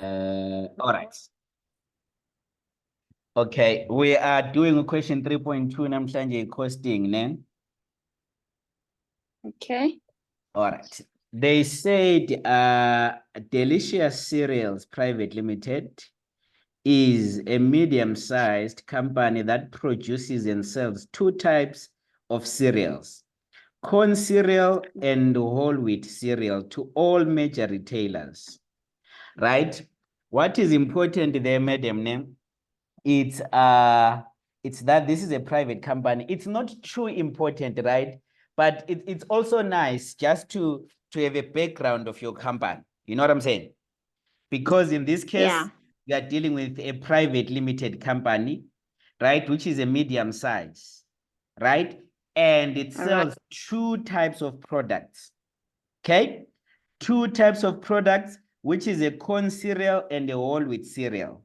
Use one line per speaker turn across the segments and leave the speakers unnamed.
All right. Okay, we are doing question 3.2 namhlanje costing, ne?
Okay.
All right. They said Delicious Cereals Private Limited is a medium-sized company that produces and sells two types of cereals, corn cereal and whole wheat cereal, to all major retailers, right? What is important there, madam, name? It's that this is a private company. It's not too important, right? But it's also nice just to have a background of your company. You know what I'm saying? Because in this case,
Yeah.
you are dealing with a private limited company, right? Which is a medium size, right? And it sells two types of products, okay? Two types of products, which is a corn cereal and a whole wheat cereal.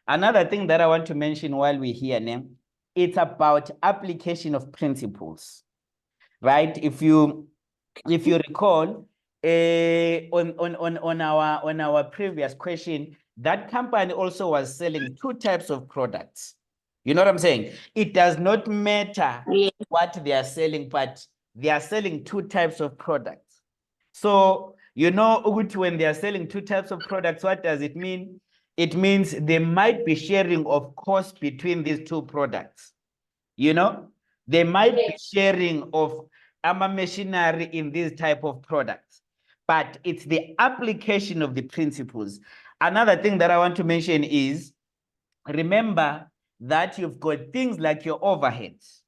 Another thing that I want to mention while we're here, Nem, it's about application of principles, right? If you recall, on our previous question, that company also was selling two types of products. You know what I'm saying? It does not matter what they are selling, but they are selling two types of products. So, you know, when they are selling two types of products, what does it mean? It means there might be sharing of cost between these two products. You know, they might be sharing of machinery in these type of products, but it's the application of the principles. Another thing that I want to mention is, remember that you've got things like your overheads,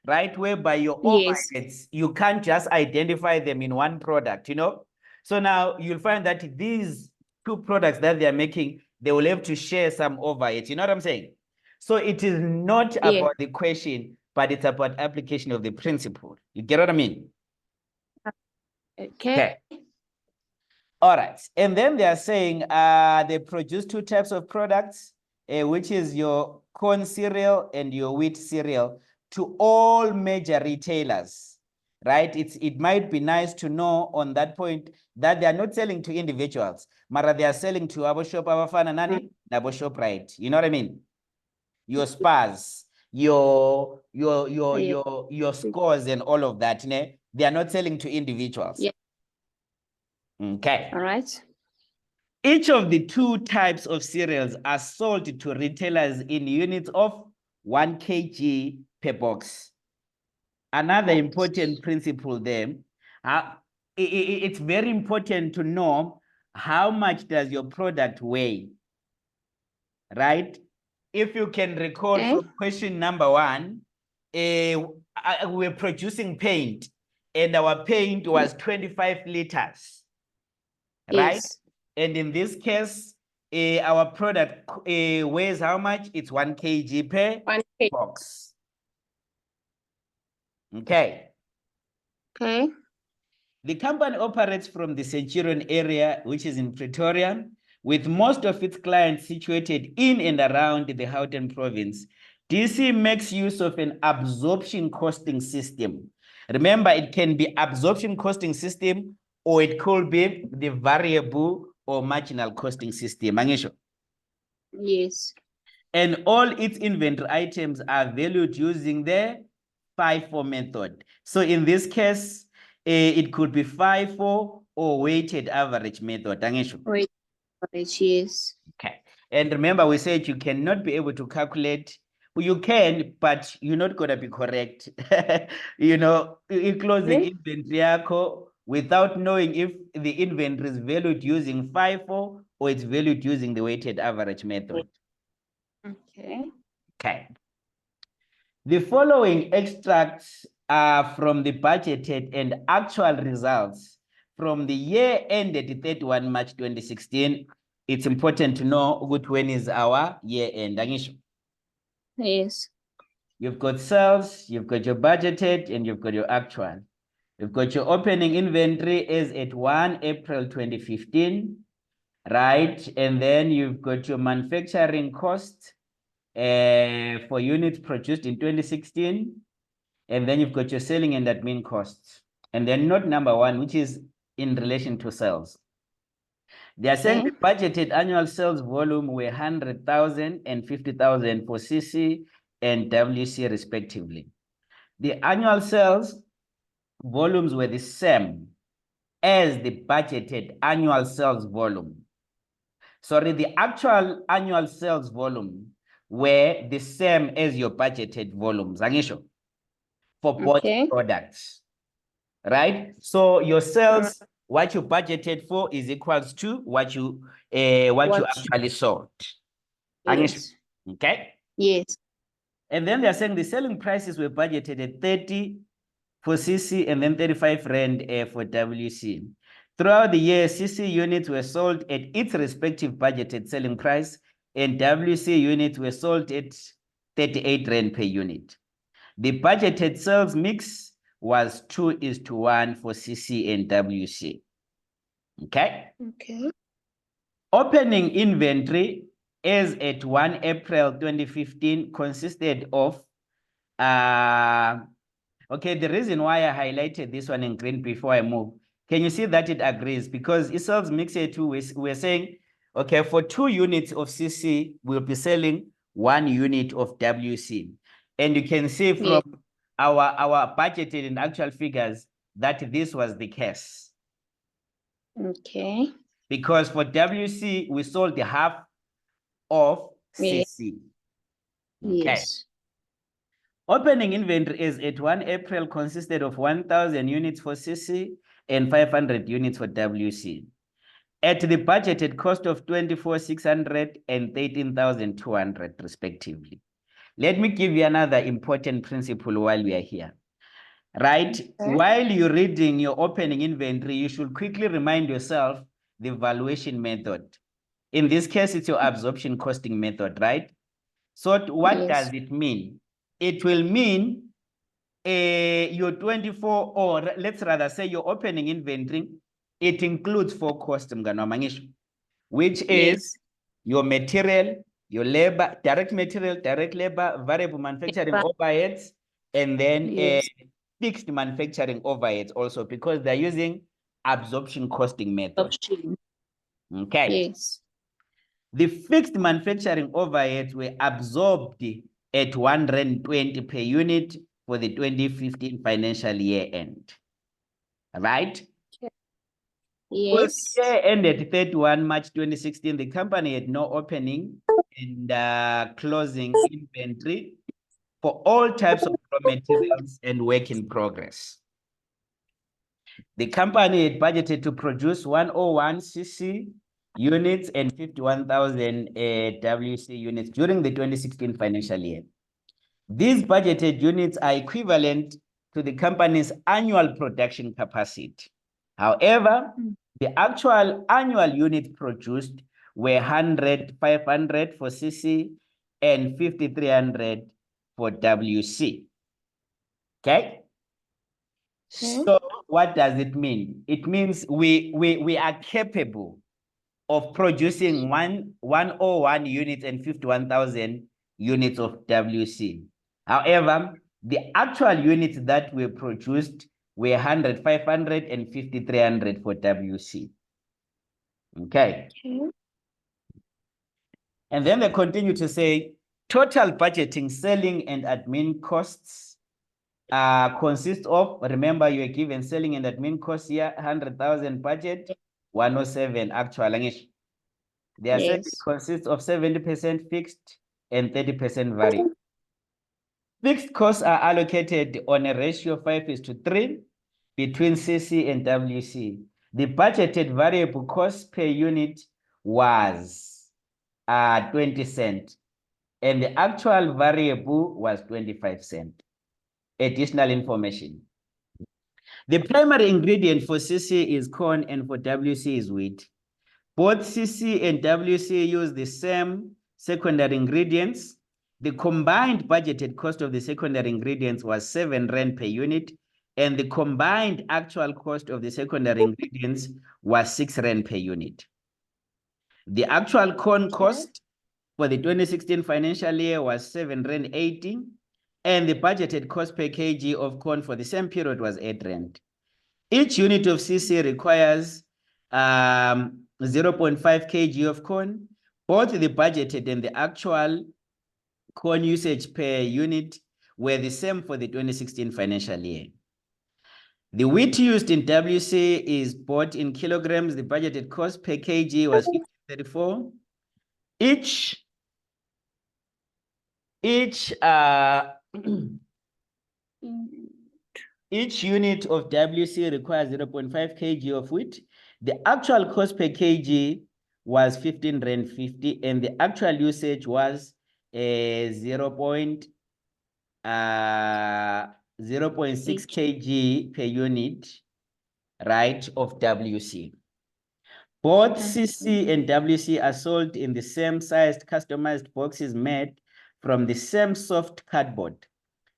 right? Whereby your overheads, you can't just identify them in one product, you know? So now you'll find that these two products that they're making, they will have to share some overheads. You know what I'm saying? So it is not about the question, but it's about application of the principle. You get what I mean?
Okay.
All right. And then they are saying they produce two types of products, which is your corn cereal and your wheat cereal, to all major retailers, right? It might be nice to know on that point that they are not selling to individuals, but they are selling to our shop, our fan, and our shop, right? You know what I mean? Your spas, your scores and all of that, ne? They are not selling to individuals.
Yeah.
Okay.
All right.
Each of the two types of cereals are sold to retailers in units of 1 kg per box. Another important principle there, it's very important to know how much does your product weigh, right? If you can recall from question number 1, we're producing paint and our paint was 25 liters, right?
Yes.
And in this case, our product weighs how much? It's 1 kg per
1 kg.
box. Okay.
Okay.
The company operates from the Centurion area, which is in Pretoria, with most of its clients situated in and around the Gauteng province. DC makes use of an absorption costing system. Remember, it can be absorption costing system, or it could be the variable or marginal costing system.
Yes.
And all its inventory items are valued using the FIFO method. So in this case, it could be FIFO or weighted average method.
Weighted average, yes.
Okay. And remember, we said you cannot be able to calculate. You can, but you're not going to be correct. You know, closing inventory without knowing if the inventory is valued using FIFO or it's valued using the weighted average method.
Okay.
Okay. The following extracts are from the budgeted and actual results from the year ended 31 March 2016. It's important to know when is our year end.
Yes.
You've got sales, you've got your budgeted, and you've got your actual. You've got your opening inventory is at 1 April 2015, right? And then you've got your manufacturing cost for units produced in 2016. And then you've got your selling and admin costs. And then note number 1, which is in relation to sales. They are saying
Okay.
the budgeted annual sales volume were 100,000 and 50,000 for CC and WC respectively. The annual sales volumes were the same as the budgeted annual sales volume. Sorry, the actual annual sales volume were the same as your budgeted volumes, Angisho, for both
Okay.
products, right? So your
Alright.
sales, what you budgeted for is equals to what you actually sold. Angisho,
Yes.
okay?
Yes.
And then they're saying the selling prices were budgeted at 30 for CC and then 35 Rand for WC. Throughout the year, CC units were sold at its respective budgeted selling price and WC units were sold at 38 Rand per unit. The budgeted sales mix was 2:1 for CC and WC. Okay.
Okay.
Opening inventory as at 1 April 2015 consisted of okay, the reason why I highlighted this one in green before I move, can you see that it agrees? Because it sells mixer 2, we're saying, okay, for 2 units of CC, we'll be selling 1 unit of WC. And you can see from our budgeted and actual figures that this was the case.
Okay.
Because for WC, we sold the half of CC. Okay.
Yes.
Opening inventory is at 1 April consisted of 1,000 units for CC and 500 units for WC. At the budgeted cost of 24,600 and 13,200 respectively. Let me give you another important principle while we are here. Right? Okay. While you're reading your opening inventory, you should quickly remind yourself the valuation method. In this case, it's your absorption costing method, right? So what does it mean? It will mean your 24, or let's rather say your opening inventory, it includes 4 costs, which is your material, your labor, direct material, direct labor, variable manufacturing overheads, and then fixed manufacturing overheads also, because they're using absorption costing method. Okay.
Yes.
The fixed manufacturing overheads were absorbed at 120 per unit for the 2015 financial year end. Right?
Yes.
Year ended 31 March 2016. The company had no opening and closing inventory for all types of raw materials and work in progress. The company had budgeted to produce 101 CC units and 51,000 WC units during the 2016 financial year. These budgeted units are equivalent to the company's annual production capacity. However, the actual annual units produced were 500 for CC and 5,300 for WC. Okay? So what does it mean? It means we are capable of producing 101 units and 51,000 units of WC. However, the actual units that were produced were 500 and 5,300 for WC. Okay. And then they continue to say total budgeting, selling and admin costs consist of, remember you are given selling and admin costs here, 100,000 budget, 107 actual. They are saying it consists of 70% fixed and 30% variable. Fixed costs are allocated on a ratio of 5:3 between CC and WC. The budgeted variable cost per unit was 20 cents, and the actual variable was 25 cents. Additional information. The primary ingredient for CC is corn and for WC is wheat. Both CC and WC use the same secondary ingredients. The combined budgeted cost of the secondary ingredients was 7 Rand per unit, and the combined actual cost of the secondary ingredients was 6 Rand per unit. The actual corn cost for the 2016 financial year was 7 Rand 80, and the budgeted cost per kg of corn for the same period was 8 Rand. Each unit of CC requires 0.5 kg of corn. Both the budgeted and the actual corn usage per unit were the same for the 2016 financial year. The wheat used in WC is bought in kilograms. The budgeted cost per kg was 1534. Each unit of WC requires 0.5 kg of wheat. The actual cost per kg was 15 Rand 50, and the actual usage was 0.6 kg per unit, right, of WC. Both CC and WC are sold in the same sized customized boxes made from the same soft cardboard.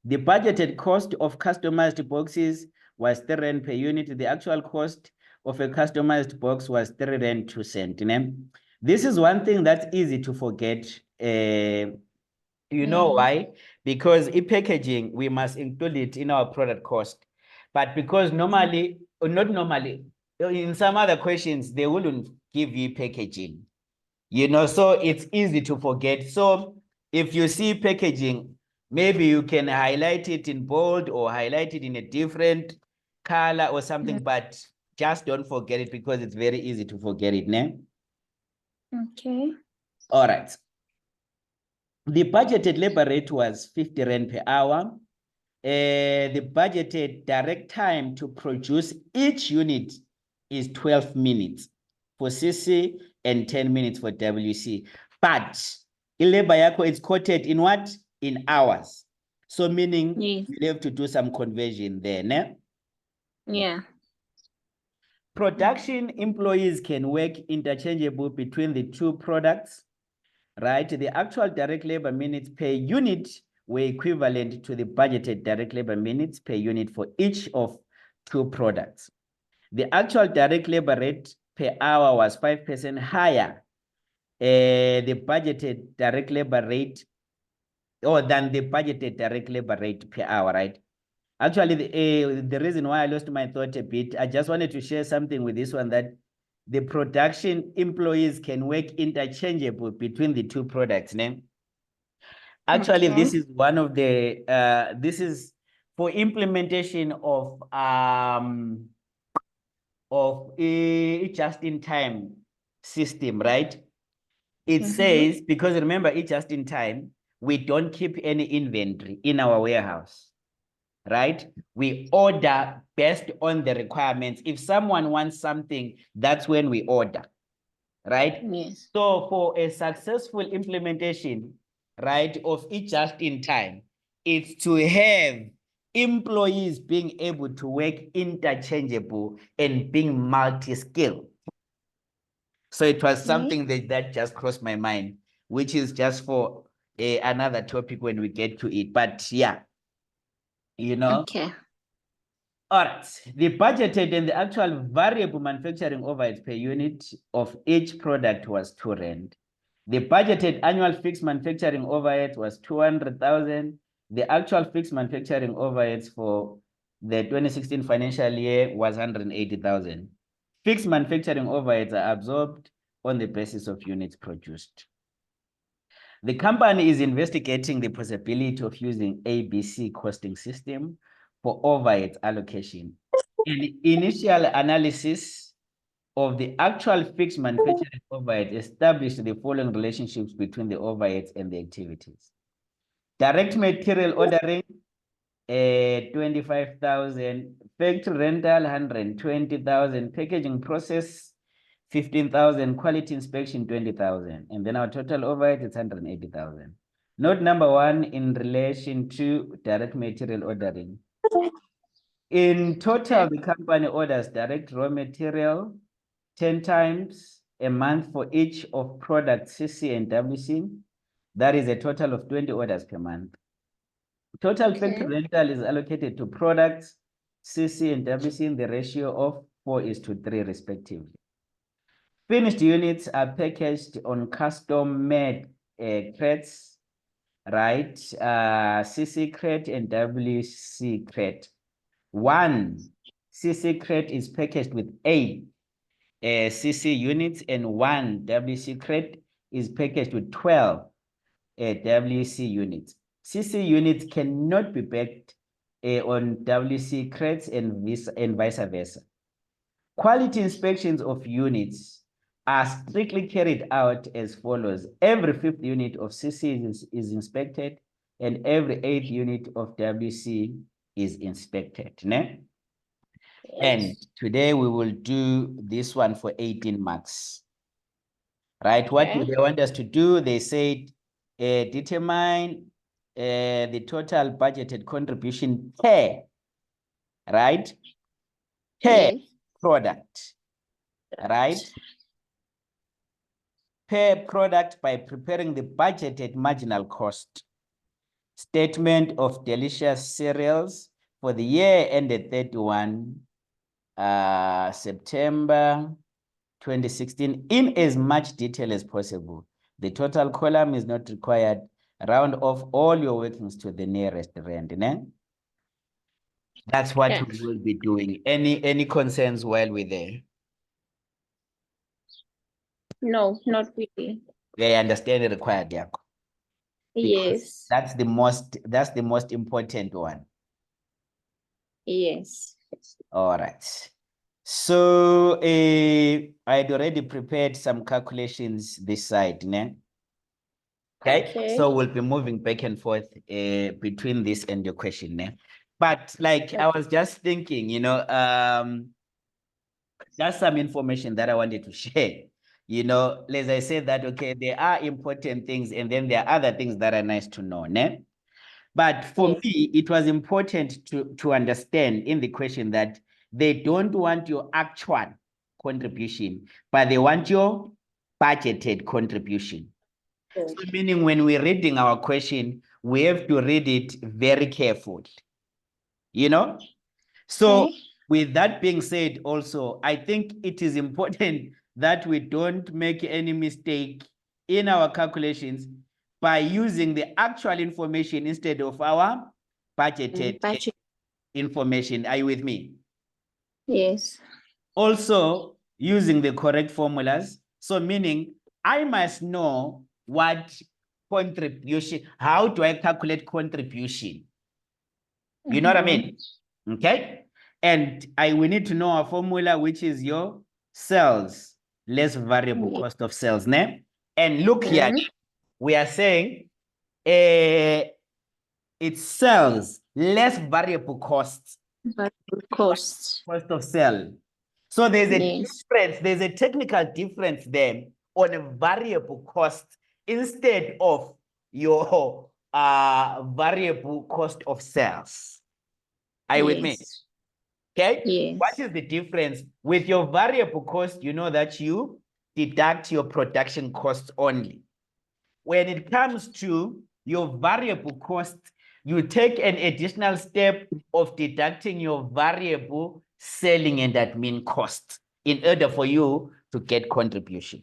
The budgeted cost of customized boxes was 3 Rand per unit. The actual cost of a customized box was 3 Rand 2 cents. This is one thing that's easy to forget. You know why? Because in packaging, we must include it in our product cost. But because normally, or not normally, in some other questions, they wouldn't give you packaging. You know, so it's easy to forget. So if you see packaging, maybe you can highlight it in bold or highlight it in a different color or something, but just don't forget it because it's very easy to forget it, ne?
Okay.
All right. The budgeted labor rate was 50 Rand per hour. The budgeted direct time to produce each unit is 12 minutes for CC and 10 minutes for WC. But labor yako is quoted in what? In hours. So meaning you have to do some conversion there, ne?
Yeah.
Production employees can work interchangeable between the two products, right? The actual direct labor minutes per unit were equivalent to the budgeted direct labor minutes per unit for each of two products. The actual direct labor rate per hour was 5% higher the budgeted direct labor rate, or than the budgeted direct labor rate per hour, right? Actually, the reason why I lost my thought a bit, I just wanted to share something with this one, that the production employees can work interchangeable between the two products. Actually, this is one of the, this is for implementation of a just-in-time system, right? It says, because remember, it's just-in-time, we don't keep any inventory in our warehouse, right? We order based on the requirements. If someone wants something, that's when we order, right?
Yes.
So for a successful implementation, right, of it just in time, it's to have employees being able to work interchangeable and being multi-skilled. So it was something that just crossed my mind, which is just for another topic when we get to it. But yeah, you know.
Okay.
All right, the budgeted and the actual variable manufacturing overhead per unit of each product was 2 Rand. The budgeted annual fixed manufacturing overhead was 200,000. The actual fixed manufacturing overheads for the 2016 financial year was 180,000. Fixed manufacturing overheads are absorbed on the basis of units produced. The company is investigating the possibility of using ABC costing system for overhead allocation. An initial analysis of the actual fixed manufacturing overhead established the following relationships between the overheads and the activities. Direct material ordering, 25,000, factory rental, 120,000, packaging process, 15,000, quality inspection, 20,000. And then our total overhead is 180,000. Note number 1 in relation to direct material ordering. In total, the company orders direct raw material 10 times a month for each of products CC and WC. That is a total of 20 orders per month. Total factory rental is allocated to products CC and WC in the ratio of 4:3 respectively. Finished units are packaged on custom-made crates, right? CC crate and WC crate. One CC crate is packaged with 8 CC units and 1 WC crate is packaged with 12 WC units. CC units cannot be backed on WC crates and vice versa. Quality inspections of units are strictly carried out as follows. Every 5th unit of CC is inspected and every 8th unit of WC is inspected. Ne? And today we will do this one for 18 marks. Right? What do they want us to do? They said determine the total budgeted contribution per, right? Per product, right? Per product by preparing the budgeted marginal cost statement of delicious cereals for the year ended 31 September 2016 in as much detail as possible. The total column is not required. Round off all your workings to the nearest rand. Ne? That's what we will be doing. Any concerns while we're there?
No, not really.
They understand the required, yeah.
Yes.
That's the most important one.
Yes.
All right. So I had already prepared some calculations this side, ne? Okay. So we'll be moving back and forth between this and your question, ne? But like I was just thinking, you know, just some information that I wanted to share. You know, as I said that, okay, there are important things and then there are other things that are nice to know, ne? But for me, it was important to understand in the question that they don't want your actual contribution, but they want your budgeted contribution. So meaning when we're reading our question, we have to read it very carefully, you know? So with that being said, also, I think it is important that we don't make any mistake in our calculations by using the actual information instead of our budgeted information. Are you with me?
Yes.
Also, using the correct formulas. So meaning, I must know what contribution, how do I calculate contribution? You know what I mean? Okay. And we need to know our formula, which is your sales less variable cost of sales. Ne? And look here, we are saying it's sales less variable costs. Cost of sale. So there's a difference, there's a technical difference there on a variable cost instead of your variable cost of sales. Are you with me? Okay. Yes. What is the difference? With your variable cost, you know that you deduct your production costs only. When it comes to your variable cost, you take an additional step of deducting your variable selling and admin cost in order for you to get contribution.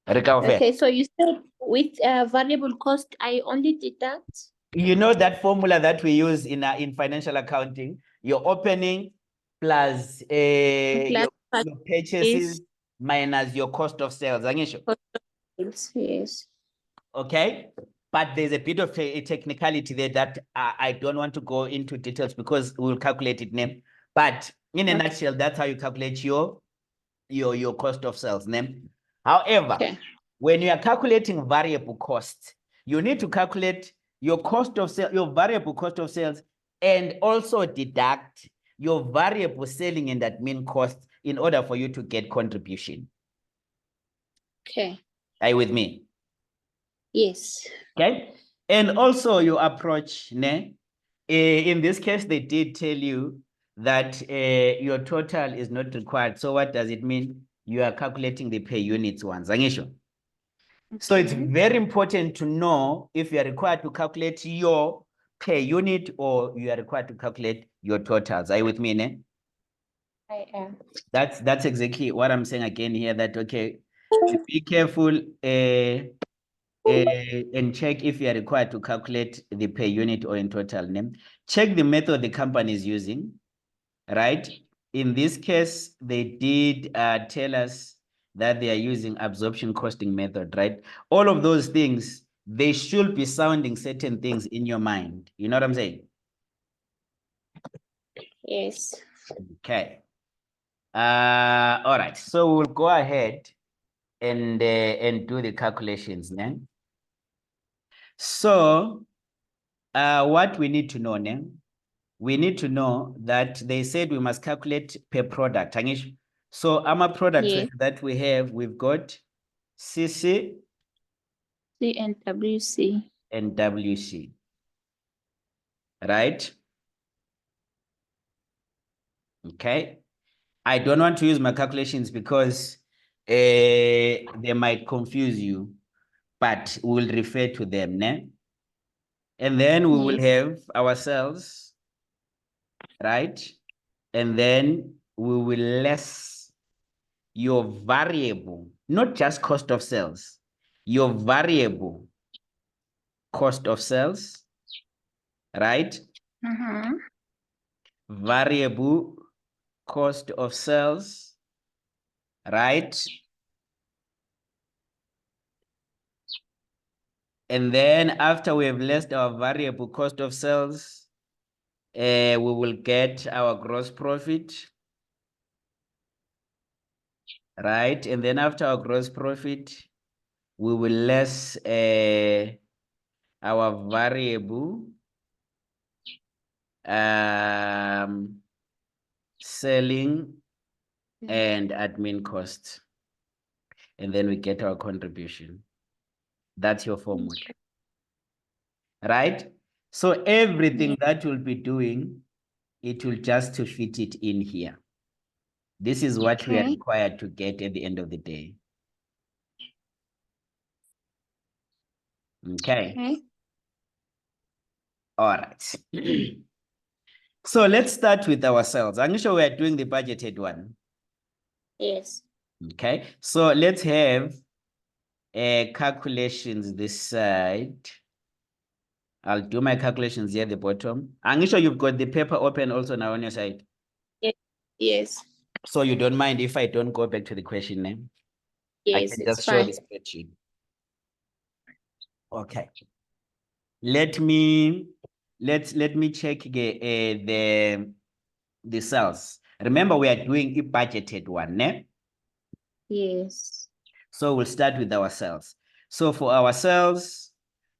Okay, so you said with variable cost, I only deduct?
You know that formula that we use in financial accounting, your opening plus, your purchases minus your cost of sales.
Yes.
Okay, but there's a bit of a technicality there that I don't want to go into details because we'll calculate it name. But in a nutshell, that's how you calculate your cost of sales name. However, when you are calculating variable costs, you need to calculate your cost of sale, your variable cost of sales, and also deduct your variable selling and admin costs in order for you to get contribution.
Okay.
Are you with me?
Yes.
Okay. And also your approach, ne? In this case, they did tell you that your total is not required. So what does it mean? You are calculating the per units ones. So it's very important to know if you are required to calculate your per unit or you are required to calculate your totals. Are you with me, ne?
I am.
That's exactly what I'm saying again here, that, okay, be careful and check if you are required to calculate the per unit or in total name. Check the method the company is using, right? in this case, they did tell us that they are using absorption costing method, right? All of those things, they should be sounding certain things in your mind. You know what I'm saying?
Yes.
Okay. All right. So we'll go ahead and do the calculations then. So what we need to know now, we need to know that they said we must calculate per product. Angish. So our products
Yes.
that we have, we've got CC
C and WC.
and WC, right? Okay. I don't want to use my calculations because they might confuse you, but we'll refer to them, ne? And then we will have our cells, right? And then we will less your variable, not just cost of sales, your variable cost of sales, right? Variable cost of sales, right? And then after we have less our variable cost of sales, we will get our gross profit, right? And then after our gross profit, we will less our variable selling and admin costs. And then we get our contribution. That's your formula. Right? So everything that you'll be doing, it will just to fit it in here. This is what we are required to get at the end of the day. Okay. All right. So let's start with our cells. I'm sure we are doing the budgeted one.
Yes.
Okay. So let's have calculations this side. I'll do my calculations here at the bottom. I'm sure you've got the paper open also now on your side.
Yes.
So you don't mind if I don't go back to the question name?
Yes,
I can
it's
just show
fine.
the spreadsheet. Okay. Let me check the cells. Remember, we are doing a budgeted one, ne?
Yes.
So we'll start with our cells. So for our cells,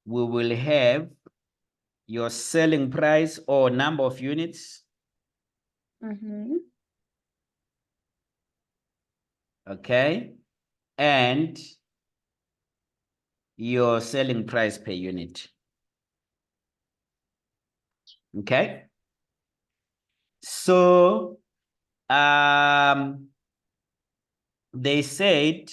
we will have your selling price or number of units. Okay. And your selling price per unit. Okay. So they said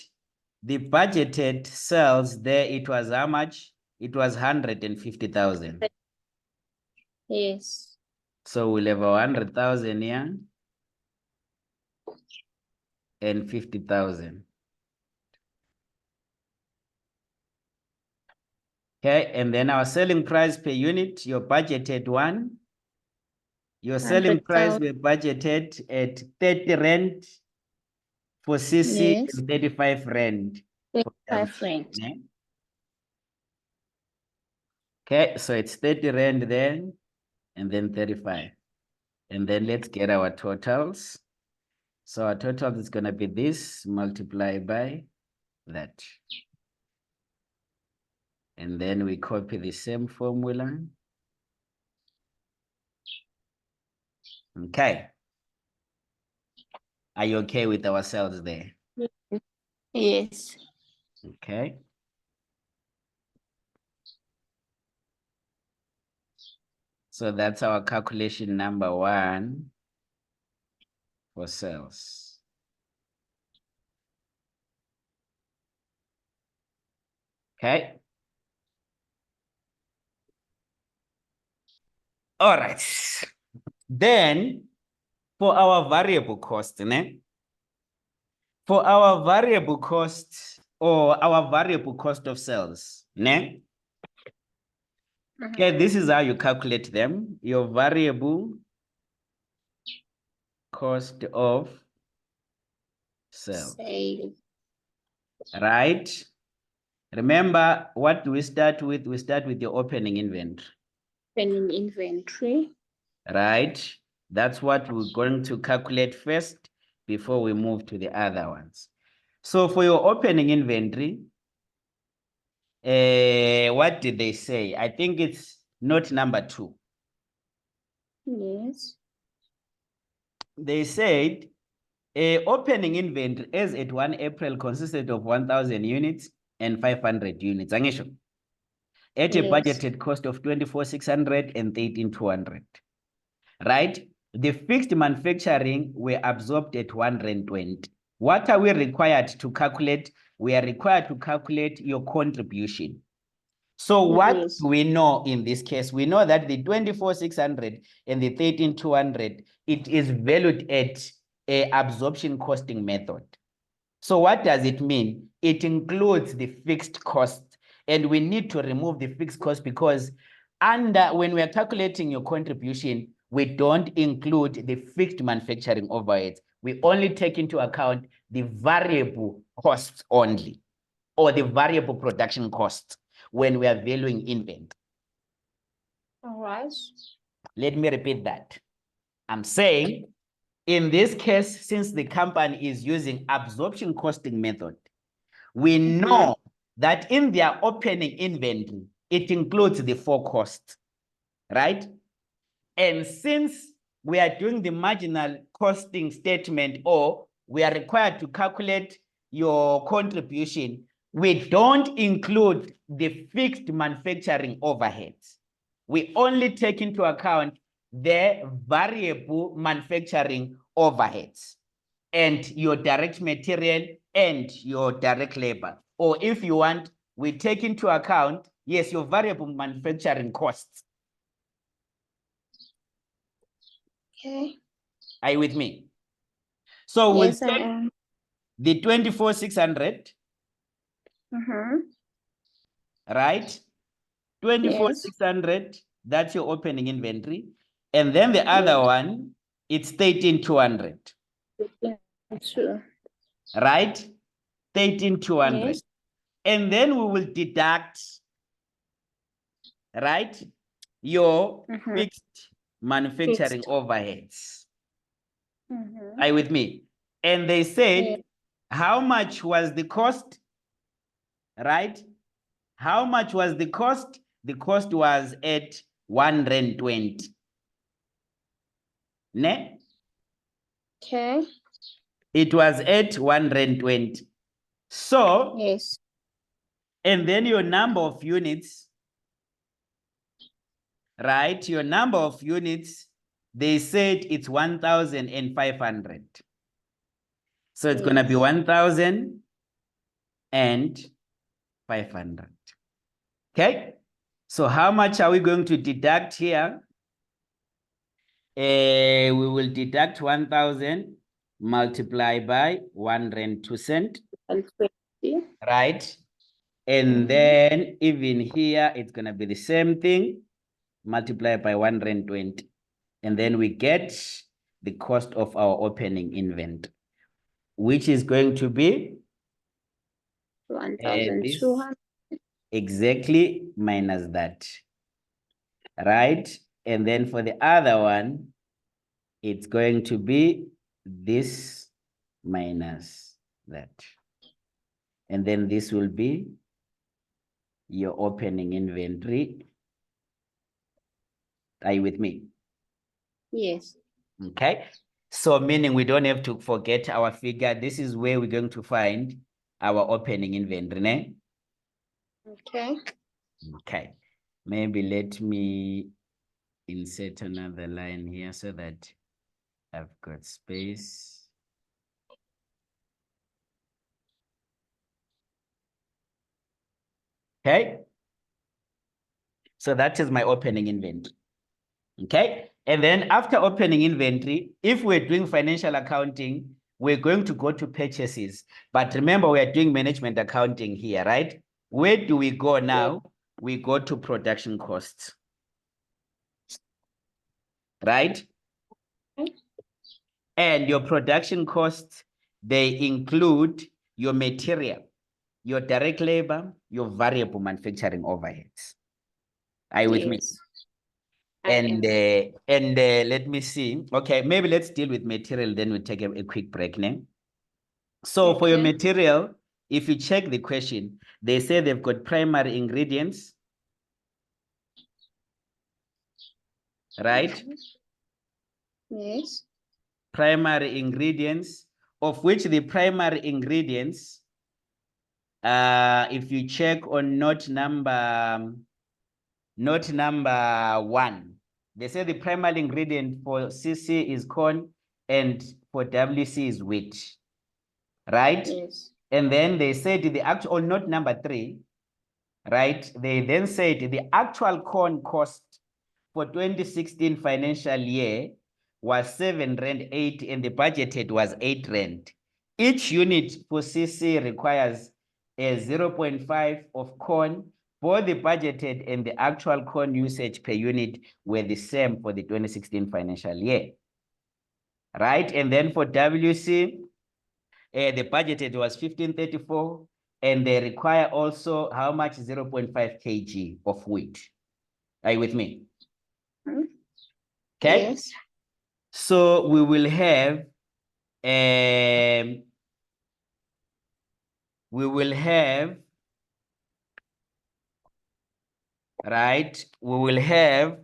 the budgeted sales there, it was how much? It was 150,000.
Yes.
So we'll have 100,000 here and 50,000. Okay, and then our selling price per unit, your budgeted one, your selling price we budgeted at 30 rand for CC and 35 rand.
35 rand.
Okay, so it's 30 rand then, and then 35. And then let's get our totals. So our total is going to be this multiplied by that. And then we copy the same formula. Okay. Are you okay with our cells there?
Yes.
Okay. So that's our calculation number 1 for cells. Okay. All right. Then for our variable cost, né? For our variable cost or our variable cost of sales, né? Okay, this is how you calculate them. Your variable cost of sales.
Sale.
Right? Remember, what do we start with? We start with the opening inventory.
Opening inventory.
Right? That's what we're going to calculate first before we move to the other ones. So for your opening inventory, what did they say? I think it's note number 2.
Yes.
They said opening inventory as at 1 April consisted of 1,000 units and 500 units. Angisho? At a
Yes.
budgeted cost of 24,600 and 13,200. Right? The fixed manufacturing were absorbed at 120. What are we required to calculate? We are required to calculate your contribution. So what
Yes.
do we know in this case? We know that the 24,600 and the 13,200, it is valued at a absorption costing method. So what does it mean? It includes the fixed cost, and we need to remove the fixed cost because when we are calculating your contribution, we don't include the fixed manufacturing overheads. We only take into account the variable costs only, or the variable production costs when we are valuing inventory.
All right.
Let me repeat that. I'm saying, in this case, since the company is using absorption costing method, we know that in their opening inventory, it includes the 4 costs, right? And since we are doing the marginal costing statement, or we are required to calculate your contribution, we don't include the fixed manufacturing overheads. We only take into account the variable manufacturing overheads and your direct material and your direct labor. Or if you want, we take into account, yes, your variable manufacturing costs.
Okay.
Are you with me? So
yes,
we'll take the 24,600, right? 24,600, that's your opening inventory. And then the other one, it's 13,200. Right? 13,200.
Yes.
And then we will deduct, right, your fixed manufacturing overheads. Are you with me? And they said, how much was the cost? Right? How much was the cost? The cost was at 120. Ne?
Okay.
It was at 120. So,
Yes.
and then your number of units, right? Your number of units, they said it's 1,500. So it's going to be 1,500. Okay. So how much are we going to deduct here? We will deduct 1,000 multiplied by 102 cent. Right. And then even here, it's going to be the same thing, multiplied by 120. And then we get the cost of our opening inventory, which is going to be
1,200.
Exactly minus that. Right? And then for the other one, it's going to be this minus that. And then this will be your opening inventory. Are you with me?
Yes.
Okay. So meaning we don't have to forget our figure. This is where we're going to find our opening inventory. Ne?
Okay.
Okay. Maybe let me insert another line here so that I've got space. Okay. So that is my opening inventory. Okay. And then after opening inventory, if we're doing financial accounting, we're going to go to purchases. But remember, we are doing management accounting here, right? Where do we go now? We go to production costs. Right? And your production costs, they include your material, your direct labor, your variable manufacturing overheads. Are you with me? And let me see. Okay, maybe let's deal with material, then we'll take a quick break now. So for your material, if you check the question, they say they've got primary ingredients, right?
Yes.
Primary ingredients, of which the primary ingredients, if you check on note number 1, they say the primary ingredient for CC is corn and for WC is wheat, right?
Yes.
And then they said the actual, on note number 3, right? They then said the actual corn cost for 2016 financial year was 7.80 rand and the budgeted was 8 rand. Each unit for CC requires a 0.5 of corn. Both the budgeted and the actual corn usage per unit were the same for the 2016 financial year. Right? And then for WC, the budgeted was 1534 and they require also how much? 0.5 kg of wheat. Are you with me? Okay.
Yes.
So we will have right, we will have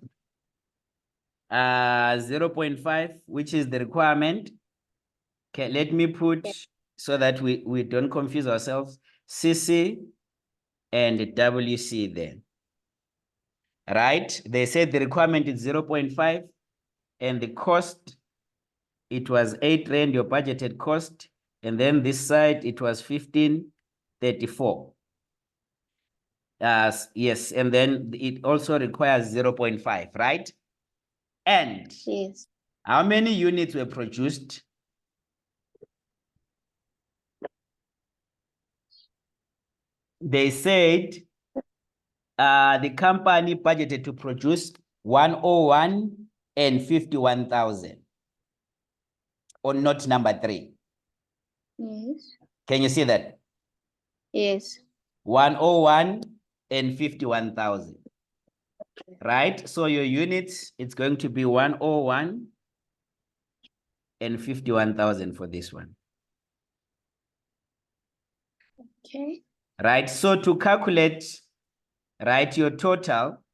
0.5, which is the requirement. Okay, let me put so that we don't confuse ourselves, CC and WC there. Right? They said the requirement is 0.5 and the cost, it was 8 rand, your budgeted cost. And then this side, it was 1534. Yes, and then it also requires 0.5, right? And
yes,
how many units were produced? They said the company budgeted to produce 101 and 51,000 on note number 3.
Yes.
Can you see that?
Yes.
101 and 51,000. Right? So your units, it's going to be 101 and 51,000 for this one.
Okay.
Right? So to calculate, right, your total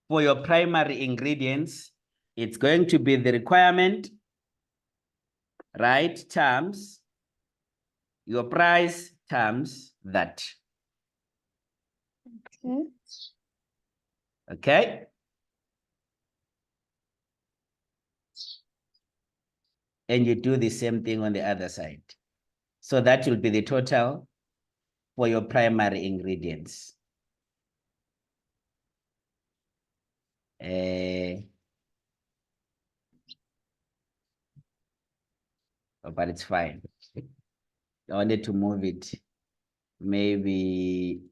for your primary ingredients, it's going to be the requirement, right, times your price times that.
Okay.
Okay? And you do the same thing on the other side. So that will be the total for your primary ingredients. But it's fine. I wanted to move it. Maybe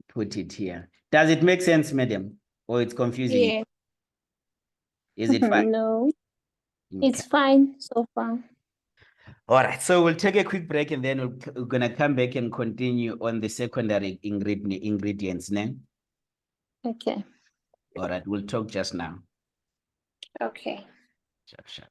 put it here. Does it make sense, madam? Or it's confusing?
Yeah.
Is it fine?
No,
Okay.
it's fine so far.
All right, so we'll take a quick break and then we're gonna come back and continue on the secondary ingredients then.
Okay.
All right, we'll talk just now.
Okay.
Sharp, sharp.